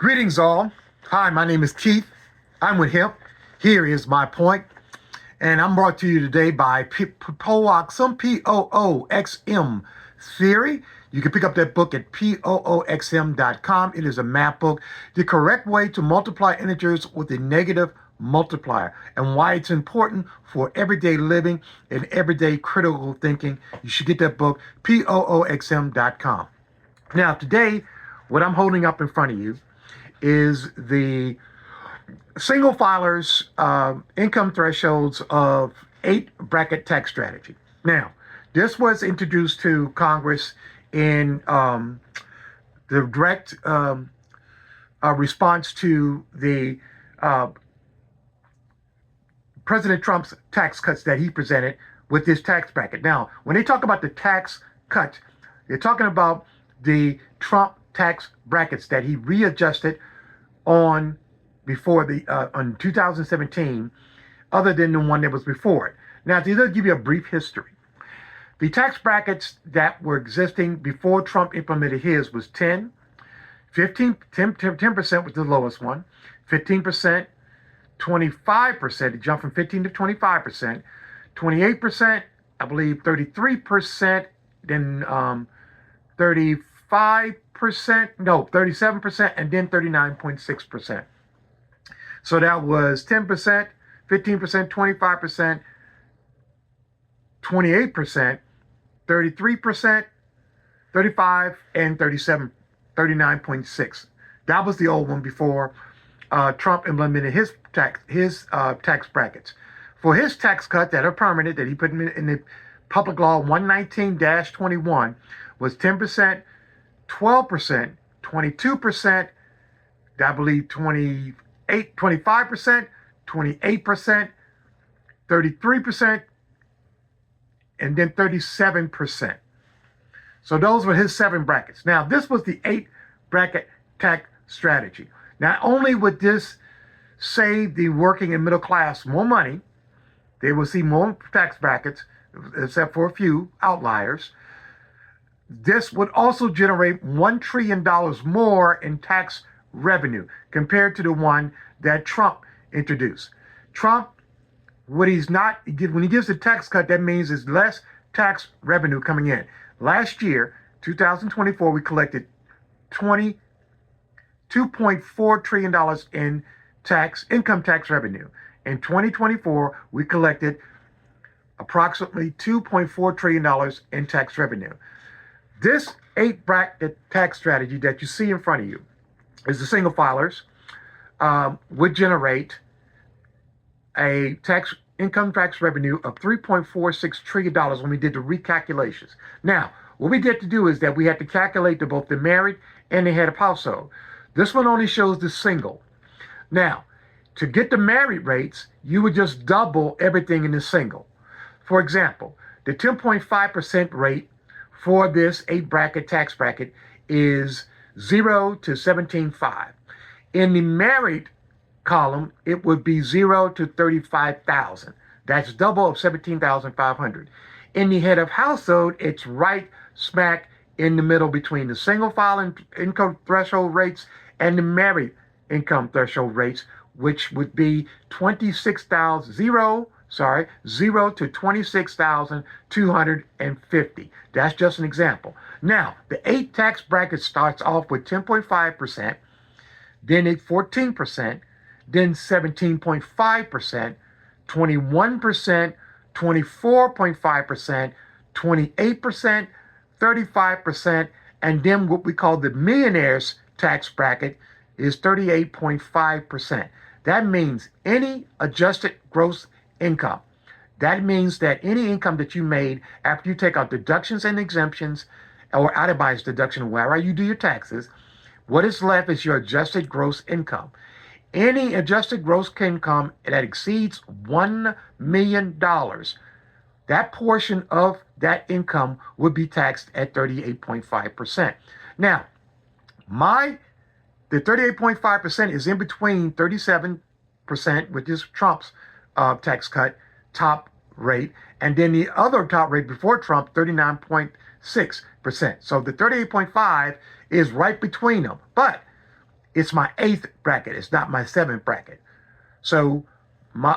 Greetings all. Hi, my name is Keith. I'm with him. Here is my point. And I'm brought to you today by Pooxm, Pooxm Theory. You can pick up that book at pooxm.com. It is a math book. The correct way to multiply integers with a negative multiplier and why it's important for everyday living and everyday critical thinking. You should get that book, pooxm.com. Now, today, what I'm holding up in front of you is the single filers income thresholds of 8-bracket tax strategy. Now, this was introduced to Congress in the direct response to the President Trump's tax cuts that he presented with this tax bracket. Now, when they talk about the tax cut, they're talking about the Trump tax brackets that he readjusted on before the on 2017, other than the one that was before it. Now, to give you a brief history, the tax brackets that were existing before Trump implemented his was 10%, 10% was the lowest one, 15%, 25%, it jumped from 15 to 25%, 28%, I believe 33%, then 37%, and then 39.6%. So that was 10%, 15%, 25%, 28%, 33%, 35%, and 39.6%. That was the old one before Trump implemented his tax brackets. For his tax cut that are permanent, that he put in the Public Law 119-21, was 10%, 12%, 22%, I believe 25%, 28%, 33%, and then 37%. So those were his 7 brackets. Now, this was the 8-bracket tax strategy. Not only would this save the working and middle class more money, they will see more tax brackets, except for a few outliers. This would also generate $1 trillion more in tax revenue compared to the one that Trump introduced. Trump, when he gives a tax cut, that means there's less tax revenue coming in. Last year, 2024, we collected $2.4 trillion in income tax revenue. In 2024, we collected approximately $2.4 trillion in tax revenue. This 8-bracket tax strategy that you see in front of you is the single filers would generate a income tax revenue of $3.46 trillion when we did the recalculations. Now, what we did to do is that we had to calculate both the married and the head of household. This one only shows the single. Now, to get the married rates, you would just double everything in the single. For example, the 10.5% rate for this 8-bracket tax bracket is 0 to 17.5. In the married column, it would be 0 to 35,000. That's double of 17,500. In the head of household, it's right smack in the middle between the single file income threshold rates and the married income threshold rates, which would be 0 to 26,250. That's just an example. Now, the 8 tax bracket starts off with 10.5%, then 14%, then 17.5%, 21%, 24.5%, 28%, 35%, and then what we call the millionaires tax bracket is 38.5%. That means any adjusted gross income. That means that any income that you made after you take out deductions and exemptions or itemized deduction, wherever you do your taxes, what is left is your adjusted gross income. Any adjusted gross income that exceeds $1 million, that portion of that income would be taxed at 38.5%. Now, the 38.5% is in between 37%, which is Trump's tax cut top rate, and then the other top rate before Trump, 39.6%. So the 38.5 is right between them. But It's my 8th bracket. It's not my 7th bracket. So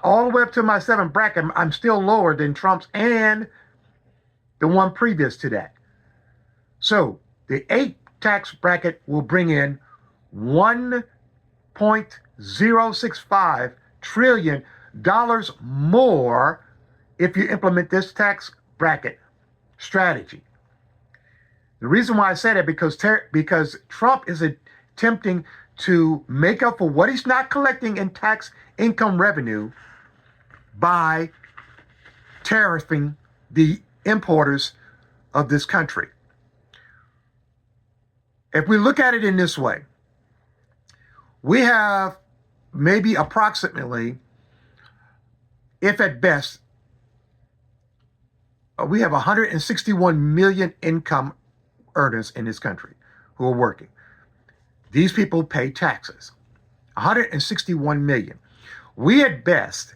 all the way up to my 7th bracket, I'm still lower than Trump's and the one previous to that. So the 8th tax bracket will bring in $1.065 trillion more if you implement this tax bracket strategy. The reason why I say that because Trump is attempting to make up for what he's not collecting in tax income revenue by tariffing the importers of this country. If we look at it in this way, we have maybe approximately, if at best, we have 161 million income earners in this country who are working. These people pay taxes. 161 million. We at best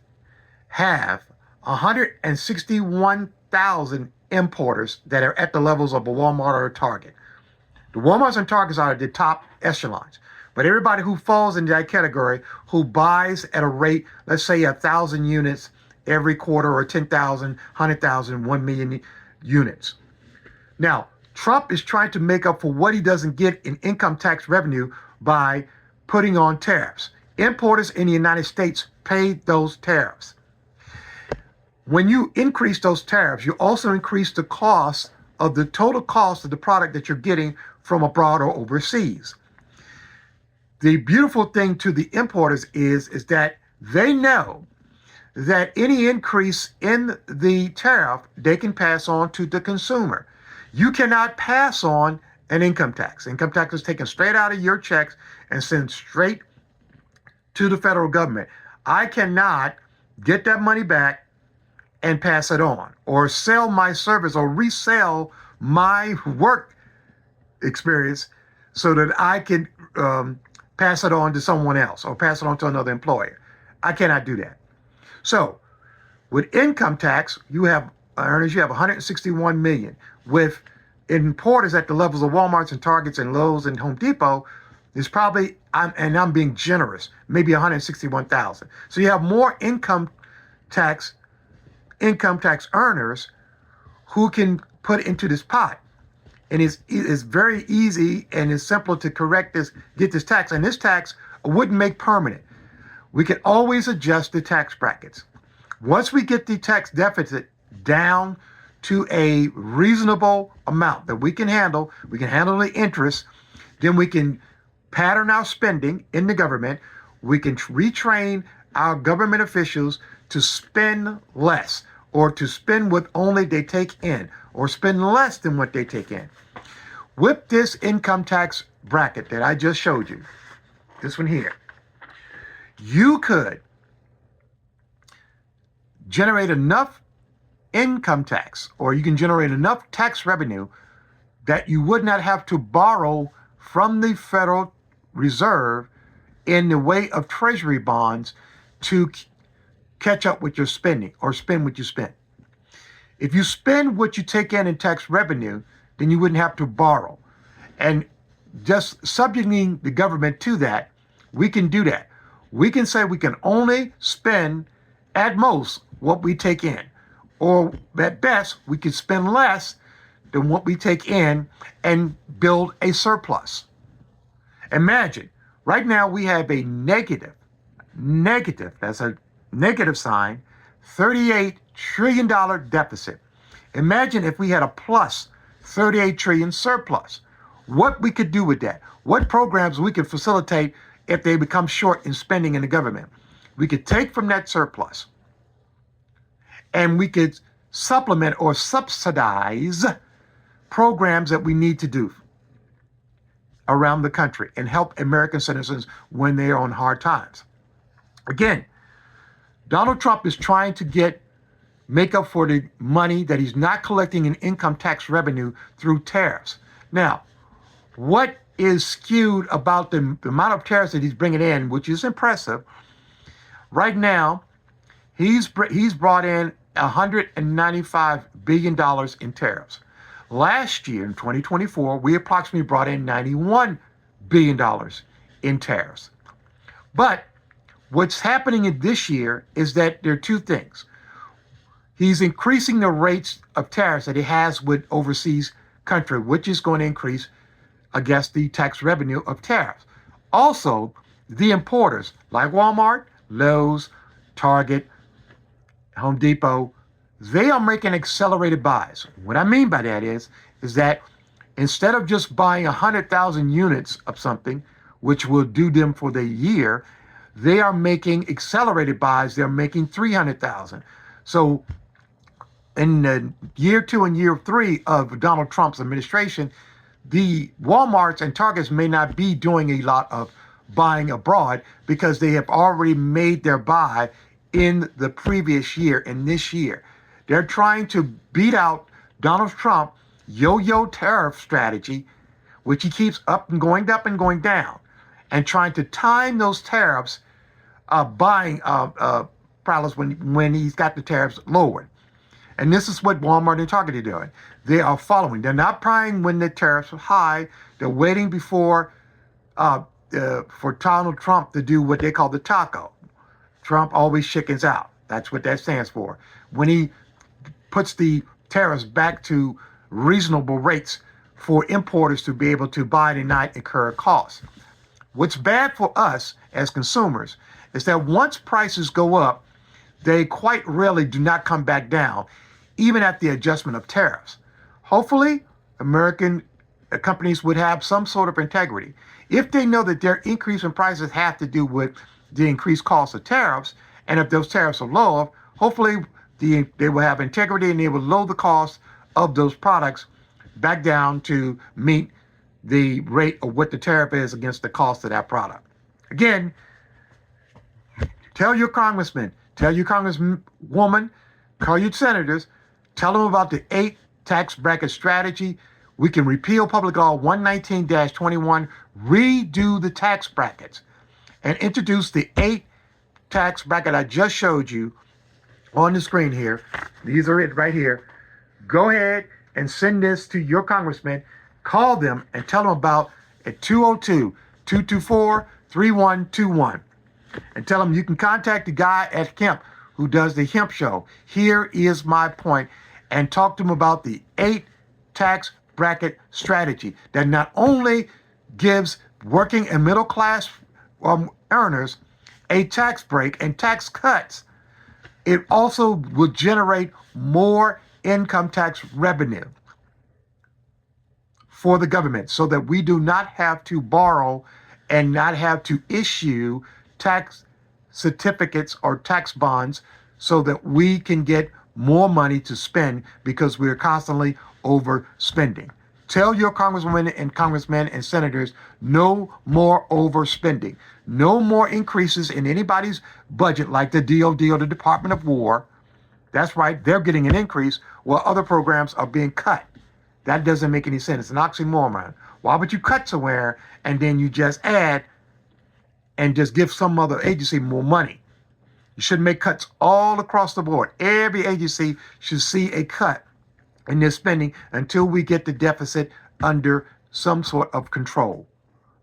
have 161,000 importers that are at the levels of a Walmart or a Target. The Walmarts and Targets are the top echelons. But everybody who falls into that category, who buys at a rate, let's say 1,000 units every quarter, or 10,000, 100,000, 1 million units. Now, Trump is trying to make up for what he doesn't get in income tax revenue by putting on tariffs. Importers in the United States pay those tariffs. When you increase those tariffs, you also increase the cost of the total cost of the product that you're getting from abroad or overseas. The beautiful thing to the importers is that they know that any increase in the tariff they can pass on to the consumer. You cannot pass on an income tax. Income tax is taken straight out of your checks and sent straight to the federal government. I cannot get that money back and pass it on, or sell my service, or resell my work experience so that I can pass it on to someone else or pass it on to another employer. I cannot do that. So with income tax, you have earners, you have 161 million. With importers at the levels of Walmarts and Targets and Lowe's and Home Depot, there's probably, I'm being generous, maybe 161,000. So you have more income tax earners who can put into this pot. And it's very easy and it's simple to get this tax. And this tax wouldn't make permanent. We can always adjust the tax brackets. Once we get the tax deficit down to a reasonable amount that we can handle the interest, then we can pattern our spending in the government. We can retrain our government officials to spend less, or to spend what only they take in, or spend less than what they take in. With this income tax bracket that I just showed you, this one here, you could generate enough income tax, or you can generate enough tax revenue that you would not have to borrow from the Federal Reserve in the way of treasury bonds to catch up with your spending, or spend what you spend. If you spend what you take in tax revenue, then you wouldn't have to borrow. And just subjecting the government to that, we can do that. We can say we can only spend at most what we take in, or at best we can spend less than what we take in and build a surplus. Imagine, right now we have a negative, that's a negative sign, $38 trillion deficit. Imagine if we had a plus 38 trillion surplus. What we could do with that. What programs we could facilitate if they become short in spending in the government. We could take from that surplus and we could supplement or subsidize programs that we need to do around the country and help American citizens when they are on hard times. Again, Donald Trump is trying to make up for the money that he's not collecting in income tax revenue through tariffs. Now, what is skewed about the amount of tariffs that he's bringing in, which is impressive? Right now, he's brought in $195 billion in tariffs. Last year, in 2024, we approximately brought in $91 billion in tariffs. But what's happening in this year is that there are two things. He's increasing the rates of tariffs that he has with overseas country, which is going to increase, I guess, the tax revenue of tariffs. Also, the importers like Walmart, Lowe's, Target, Home Depot, they are making accelerated buys. What I mean by that is that instead of just buying 100,000 units of something, which will do them for the year, they are making accelerated buys. They're making 300,000. So in the year 2 and year 3 of Donald Trump's administration, the Walmarts and Targets may not be doing a lot of buying abroad because they have already made their buy in the previous year and this year. They're trying to beat out Donald Trump yo-yo tariff strategy, which he keeps up and going down, and trying to time those tariffs, buying products when he's got the tariffs lowered. And this is what Walmart and Target are doing. They are following. They're not buying when the tariffs are high. They're waiting for Donald Trump to do what they call the taco. Trump always chickens out. That's what that stands for. When he puts the tariffs back to reasonable rates for importers to be able to buy and not incur costs. What's bad for us as consumers is that once prices go up, they quite rarely do not come back down, even at the adjustment of tariffs. Hopefully, American companies would have some sort of integrity. If they know that their increase in prices have to do with the increased cost of tariffs, and if those tariffs are low, hopefully they will have integrity and they will lower the cost of those products back down to meet the rate of what the tariff is against the cost of that product. Again, tell your congressman, tell your congresswoman, call your senators, tell them about the 8 tax bracket strategy. We can repeal Public Law 119-21, redo the tax brackets, and introduce the 8 tax bracket I just showed you on the screen here. These are it right here. Go ahead and send this to your congressman. Call them and tell them about at 202-224-3121. And tell them you can contact the guy at Hemp who does the Hemp Show. Here is my point. And talk to them about the 8 tax bracket strategy that not only gives working and middle class earners a tax break and tax cuts, it also will generate more income tax revenue for the government so that we do not have to borrow and not have to issue tax certificates or tax bonds so that we can get more money to spend because we're constantly overspending. Tell your congresswomen and congressmen and senators no more overspending. No more increases in anybody's budget like the DOD or the Department of War. That's right, they're getting an increase while other programs are being cut. That doesn't make any sense. It's an oxymoron. Why would you cut somewhere and then you just add and just give some other agency more money? You should make cuts all across the board. Every agency should see a cut in their spending until we get the deficit under some sort of control.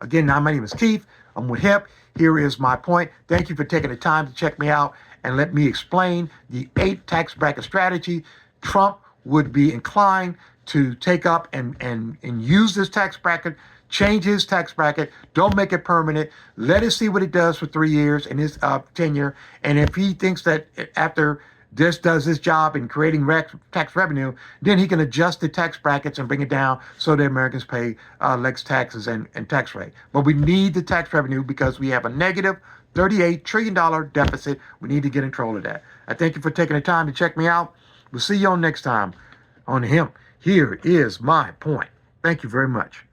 Again, my name is Keith. I'm with HIP. Here is my point. Thank you for taking the time to check me out and let me explain the 8 tax bracket strategy. Trump would be inclined to take up and use this tax bracket, change his tax bracket, don't make it permanent, let us see what it does for 3 years in his tenure. And if he thinks that after this does his job in creating tax revenue, then he can adjust the tax brackets and bring it down so that Americans pay less taxes and tax rate. But we need the tax revenue because we have a negative $38 trillion deficit. We need to get in control of that. I thank you for taking the time to check me out. We'll see you on next time on Hemp. Here is my point. Thank you very much.